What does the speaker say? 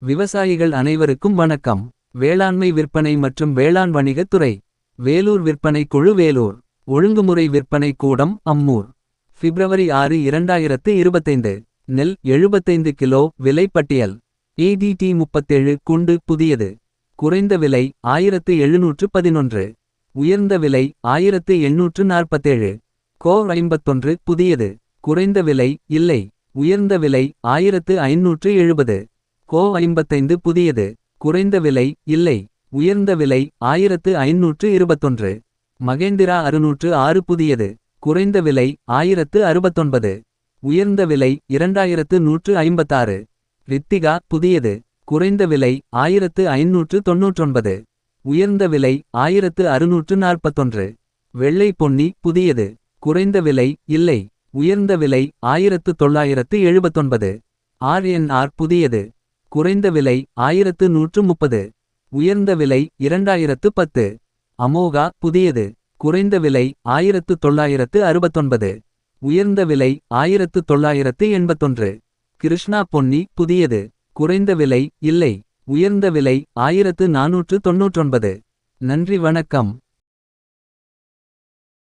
விவசாயிகள் அனைவருக்கும் வணக்கம். வேளாண்மை விற்பனை மற்றும் வேளாண் வணிகத் துறை. வேலூர் விற்பனை குழு வேலூர். ஒழுங்குமுறை விற்பனை கூடம் அம்மூர். பிப்ரவரி 6 2025. நெல் 75 கிலோ விலை பட்டியல். ADT 37 குண்டு புதியது. குறைந்த விலை 1711. உயர்ந்த விலை 1847. கோ 51 புதியது. குறைந்த விலை இல்லை. உயர்ந்த விலை 1570. கோ 55 புதியது. குறைந்த விலை இல்லை. உயர்ந்த விலை 1521. மகேந்திரா 606 புதியது. குறைந்த விலை 1069. உயர்ந்த விலை 2156. ரித்திகா புதியது. குறைந்த விலை 1599. உயர்ந்த விலை 1641. வெள்ளை பொன்னி புதியது. குறைந்த விலை இல்லை. உயர்ந்த விலை 1979. RNR புதியது. குறைந்த விலை 1130. உயர்ந்த விலை 2010. அமோகா புதியது. குறைந்த விலை 1969. உயர்ந்த விலை 1981. கிருஷ்ணா பொன்னி புதியது. குறைந்த விலை இல்லை. உயர்ந்த விலை 1499. நன்றி வணக்கம்.